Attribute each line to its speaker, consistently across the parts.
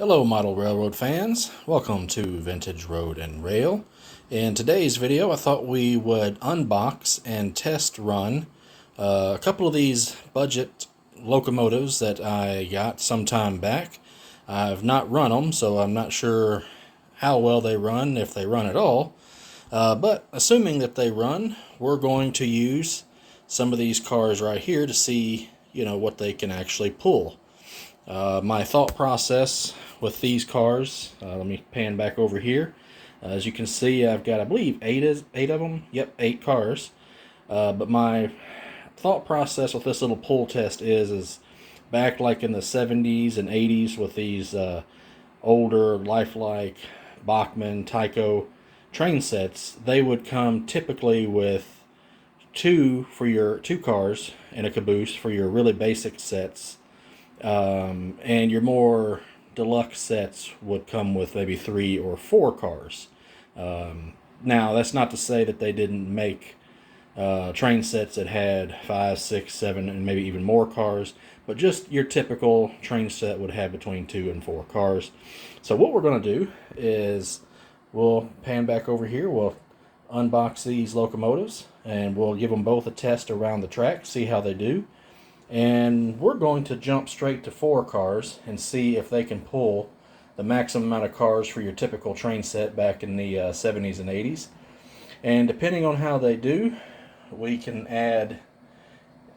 Speaker 1: Hello model railroad fans, welcome to Vintage Road and Rail. In today's video I thought we would unbox and test run a couple of these budget locomotives that I got some time back. I've not run them, so I'm not sure how well they run, if they run at all, but assuming that they run, we're going to use some of these cars right here to see what they can actually pull. My thought process with these cars, let me pan back over here. As you can see, I've got, I believe, eight of them. Yep, 8 cars. But my thought process with this little pull test is back like in the 70s and 80s with these older Life-Like Bachmann Tyco train sets, they would come typically with two cars and a caboose for your really basic sets. And your more deluxe sets would come with maybe 3 or 4 cars. Now, that's not to say that they didn't make train sets that had 5, 6, 7, and maybe even more cars, but just your typical train set would have between 2 and 4 cars. So what we're going to do is we'll pan back over here, we'll unbox these locomotives, and we'll give them both a test around the track, see how they do. And we're going to jump straight to 4 cars and see if they can pull the maximum amount of cars for your typical train set back in the 70s and 80s. And depending on how they do, we can add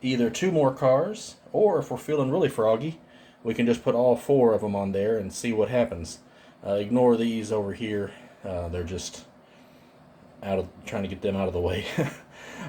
Speaker 1: either 2 more cars, or if we're feeling really froggy, we can just put all 4 of them on there and see what happens. Ignore these over here. They're just trying to get them out of the way.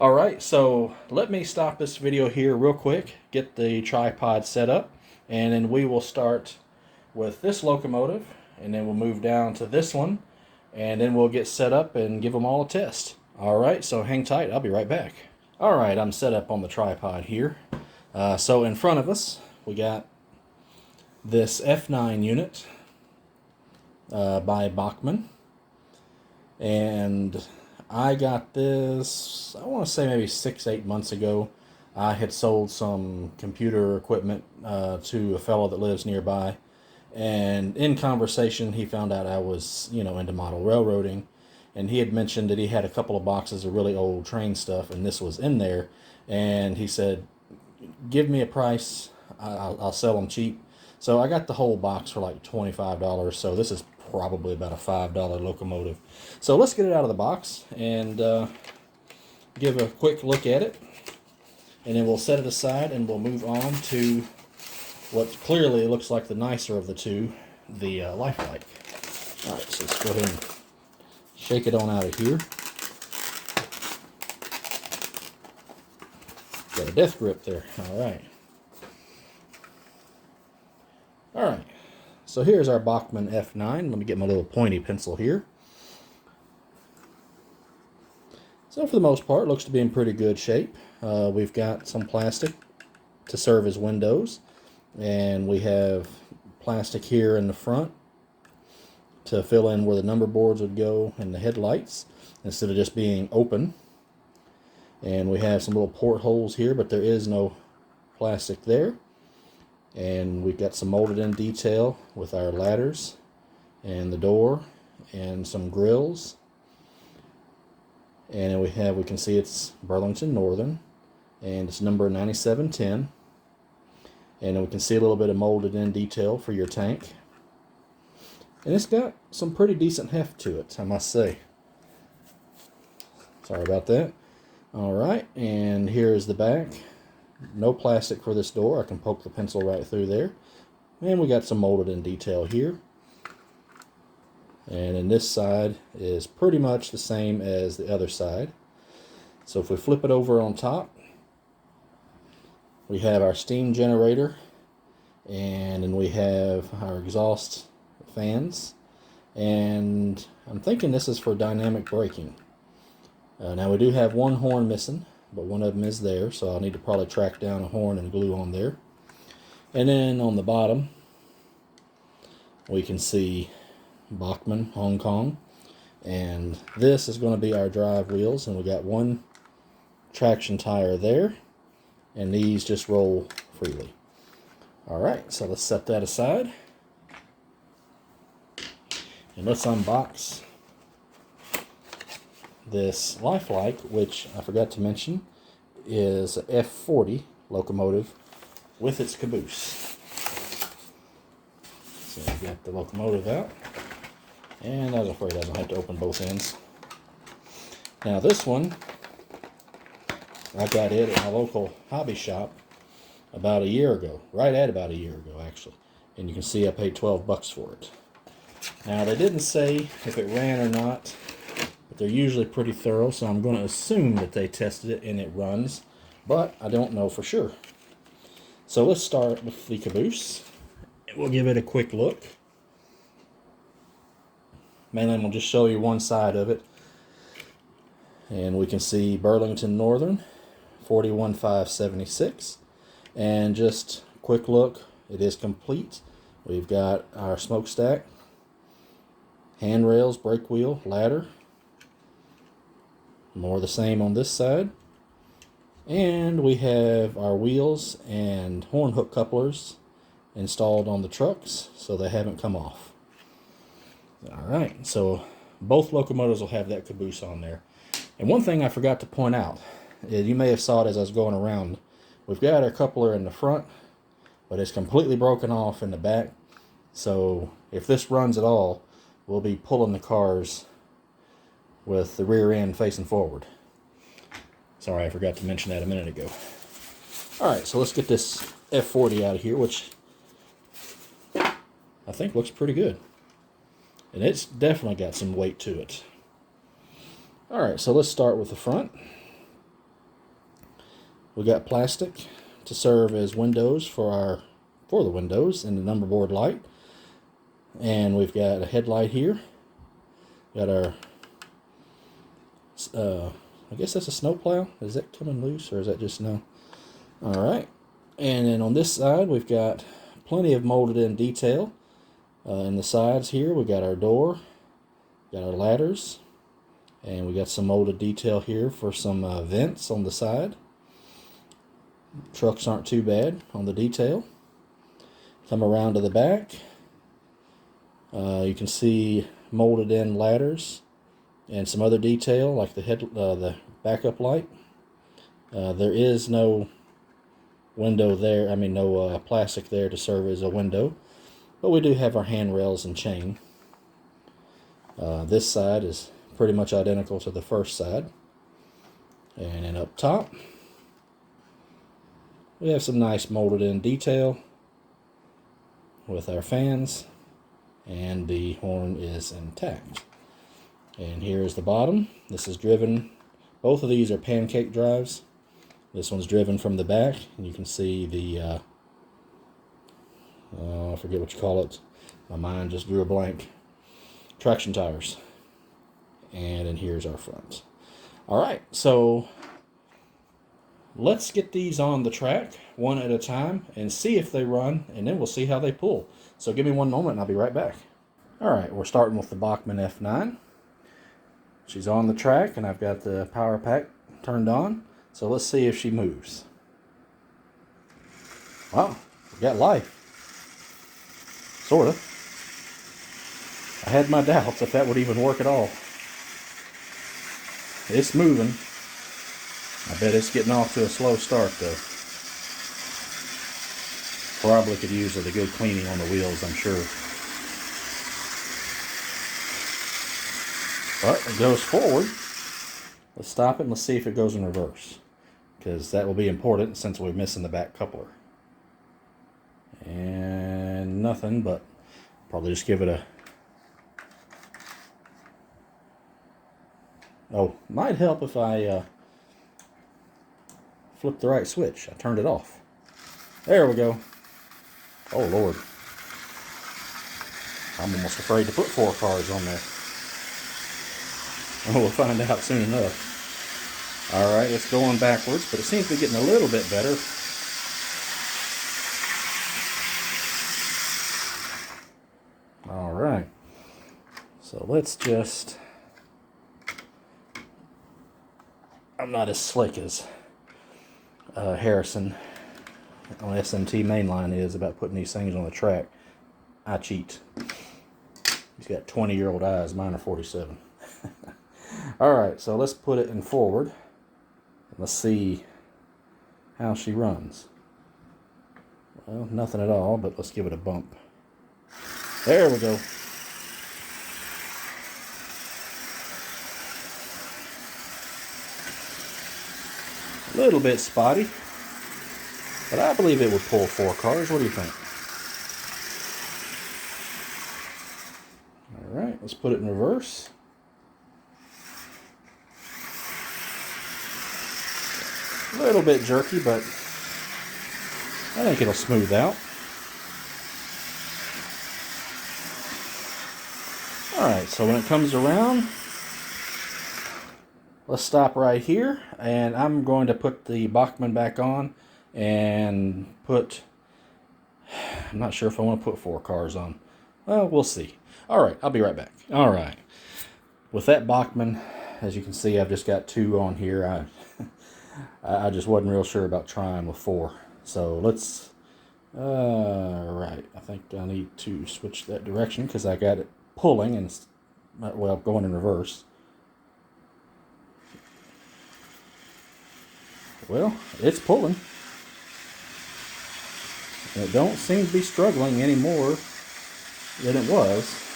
Speaker 1: Alright, so let me stop this video here real quick, get the tripod set up, and then we will start with this locomotive, and then we'll move down to this one, and then we'll get set up and give them all a test. Alright, so hang tight, I'll be right back. Alright, I'm set up on the tripod here. So in front of us, we got this F9 unit by Bachmann. And I got this, I want to say maybe 6-8 months ago. I had sold some computer equipment to a fellow that lives nearby. And in conversation, he found out I was, into model railroading. And he had mentioned that he had a couple of boxes of really old train stuff, and this was in there. And he said, give me a price, I'll sell them cheap. So I got the whole box for like $25. So this is probably about a $5 locomotive. So let's get it out of the box and give a quick look at it, and then we'll set it aside and we'll move on to what clearly looks like the nicer of the two, the Life-Like. Alright, so let's go ahead and shake it on out of here. Got a death grip there. Alright, so here's our Bachmann F9. Let me get my little pointy pencil here. So for the most part, it looks to be in pretty good shape. We've got some plastic to serve as windows, and we have plastic here in the front to fill in where the number boards would go and the headlights instead of just being open. And we have some little portholes here, but there is no plastic there. And we've got some molded in detail with our ladders and the door and some grills. And then we can see it's Burlington Northern, and it's number 9710. And then we can see a little bit of molded in detail for your tank. And it's got some pretty decent heft to it, I must say. Sorry about that. Alright, and here's the back. No plastic for this door. I can poke the pencil right through there. And we got some molded in detail here. And then this side is pretty much the same as the other side. So if we flip it over on top, we have our steam generator, and then we have our exhaust fans, and I'm thinking this is for dynamic braking. Now we do have one horn missing, but one of them is there, so I'll need to probably track down a horn and glue on there. And then on the bottom, we can see Bachmann, Hong Kong, and this is going to be our drive wheels, and we got one traction tire there, and these just roll freely. Alright, so let's set that aside. And let's unbox this Life-Like, which I forgot to mention is a F40 locomotive with its caboose. So we got the locomotive out, and I was afraid I was going to have to open both ends. Now this one, I got it at my local hobby shop about a year ago, right at about a year ago actually, and you can see I paid 12 bucks for it. Now they didn't say if it ran or not, but they're usually pretty thorough, so I'm going to assume that they tested it and it runs, but I don't know for sure. So let's start with the caboose. We'll give it a quick look. Mainly we'll just show you one side of it. And we can see Burlington Northern 41576. And just a quick look, it is complete. We've got our smokestack, handrails, brake wheel, ladder. More the same on this side. And we have our wheels and horn hook couplers installed on the trucks, so they haven't come off. Alright, so both locomotives will have that caboose on there. And one thing I forgot to point out, you may have saw it as I was going around, we've got our coupler in the front, but it's completely broken off in the back. So if this runs at all, we'll be pulling the cars with the rear end facing forward. Sorry, I forgot to mention that a minute ago. Alright, so let's get this F40 out of here, which I think looks pretty good. And it's definitely got some weight to it. Alright, so let's start with the front. We got plastic to serve as windows for the windows and the number board light. And we've got a headlight here. Got our I guess that's a snow plow. Is that coming loose or is that just snow? Alright. And then on this side we've got plenty of molded in detail. In the sides here we got our door, got our ladders, and we got some molded detail here for some vents on the side. Trucks aren't too bad on the detail. Come around to the back. You can see molded in ladders and some other detail like the backup light. There is no window there, no plastic there to serve as a window, but we do have our handrails and chain. This side is pretty much identical to the first side. And then up top we have some nice molded in detail with our fans, and the horn is intact. And here's the bottom. This is driven, both of these are pancake drives. This one's driven from the back, and you can see the, I forget what you call it. My mind just drew a blank. Traction tires. And then here's our front. Alright, so let's get these on the track one at a time and see if they run, and then we'll see how they pull. So give me one moment and I'll be right back. Alright, we're starting with the Bachmann F9. She's on the track and I've got the power pack turned on. So let's see if she moves. Wow, we got life. Sort of. I had my doubts if that would even work at all. It's moving. I bet it's getting off to a slow start though. Probably could use a good cleaning on the wheels, I'm sure. But it goes forward. Let's stop it and let's see if it goes in reverse, because that will be important since we're missing the back coupler. And nothing, but probably just give it a... Oh, might help if I flip the right switch. I turned it off. There we go. Oh Lord. I'm almost afraid to put 4 cars on there. We'll find out soon enough. Alright, it's going backwards, but it seems to be getting a little bit better. Alright. So let's just... I'm not as slick as Harrison on SMT mainline is about putting these things on the track. I cheat. He's got 20-year-old eyes. Mine are 47. All right, so let's put it in forward. Let's see how she runs. Well, nothing at all, but let's give it a bump. There we go. A little bit spotty, but I believe it would pull 4 cars. What do you think? All right, let's put it in reverse. A little bit jerky, but I think it'll smooth out. Alright, so when it comes around, let's stop right here, and I'm going to put the Bachmann back on and put, I'm not sure if I want to put 4 cars on. Well, we'll see. Alright, I'll be right back. Alright, with that Bachmann, as you can see, I've just got 2 on here. I just wasn't real sure about trying with 4. So let's, right, I think I need to switch that direction because I got it pulling and, well, going in reverse. Well, it's pulling. And it don't seem to be struggling any more than it was.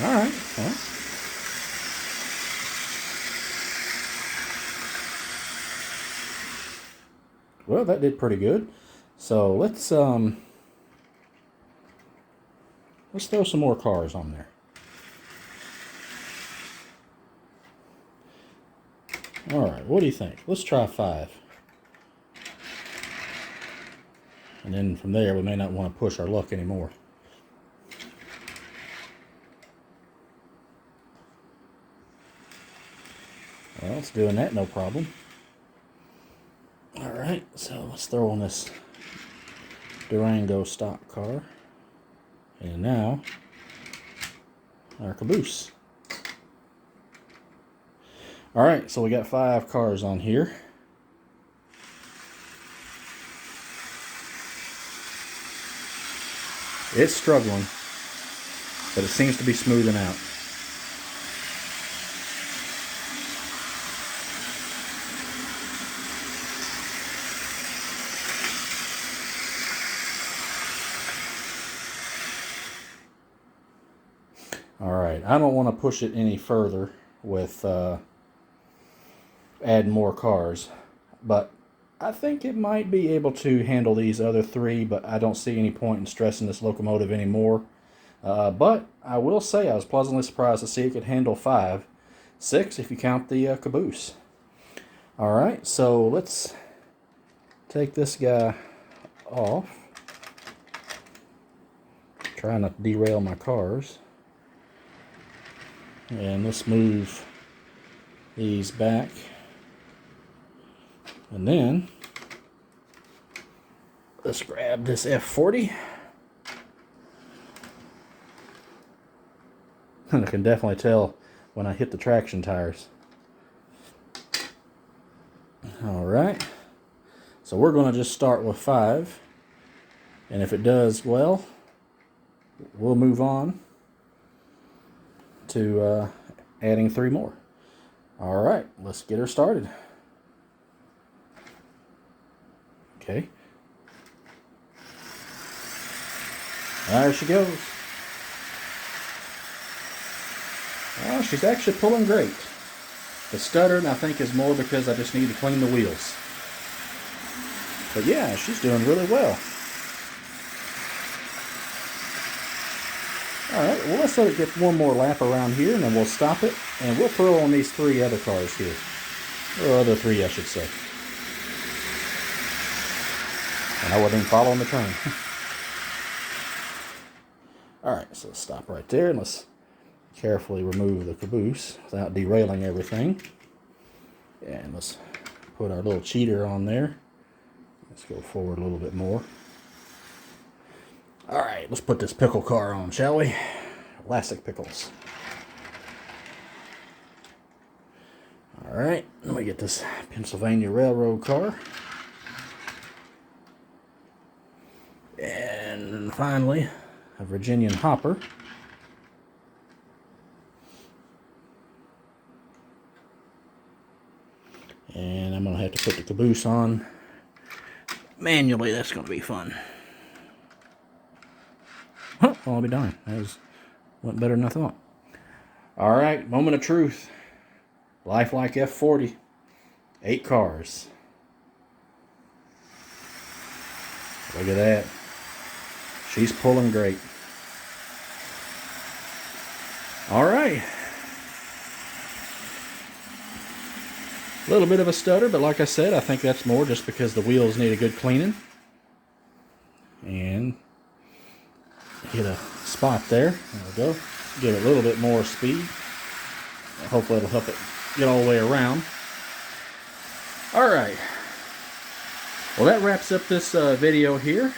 Speaker 1: All right. Well, that did pretty good. So let's throw some more cars on there. All right, what do you think? Let's try 5. And then from there, we may not want to push our luck anymore. Well, it's doing that, no problem. All right, so let's throw on this Durango stock car. And now, our caboose. All right, so we got 5 cars on here. It's struggling, but it seems to be smoothing out. Alright, I don't want to push it any further with adding more cars, but I think it might be able to handle these other 3, but I don't see any point in stressing this locomotive anymore. But I will say I was pleasantly surprised to see it could handle 5, 6 if you count the caboose. Alright, so let's take this guy off. Try not to derail my cars. And let's move these back. And then let's grab this F40. And I can definitely tell when I hit the traction tires. Alright. So we're going to just start with 5. And if it does well, we'll move on to adding 3 more. All right, let's get her started. Okay. There she goes. Oh, she's actually pulling great. The stuttering, I think, is more because I just need to clean the wheels. But yeah, she's doing really well. Alright, well, let's let it get one more lap around here, and then we'll stop it, and we'll throw on these 3 other cars here. Or other 3, I should say. And I wasn't even following the train. Alright, so let's stop right there, and let's carefully remove the caboose without derailing everything. And let's put our little cheater on there. Let's go forward a little bit more. Alright, let's put this pickle car on, shall we? Elastic pickles. All right, let me get this Pennsylvania Railroad car. And finally, a Virginian hopper. And I'm going to have to put the caboose on manually. That's going to be fun. Huh, I'll be darned. That went better than I thought. All right, moment of truth. Life-Like F40. 8 cars. Look at that. She's pulling great. All right. A little bit of a stutter, but like I said, I think that's more just because the wheels need a good cleaning. And hit a spot there. There we go. Give it a little bit more speed. Hopefully it'll help it get all the way around. All right. Well, that wraps up this video here.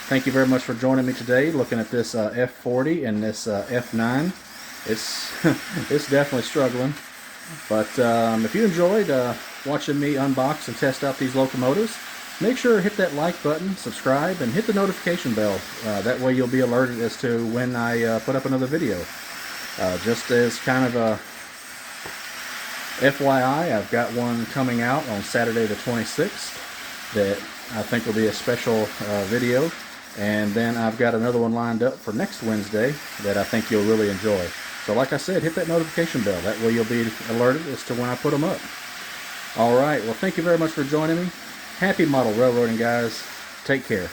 Speaker 1: Thank you very much for joining me today, looking at this F40 and this F9. It's definitely struggling. But if you enjoyed watching me unbox and test out these locomotives, make sure to hit that like button, subscribe, and hit the notification bell. That way you'll be alerted as to when I put up another video. Just as kind of a FYI, I've got one coming out on Saturday the 26th that I think will be a special video. And then I've got another one lined up for next Wednesday that I think you'll really enjoy. So like I said, hit that notification bell. That way you'll be alerted as to when I put them up. All right. Well, thank you very much for joining me. Happy model railroading, guys. Take care.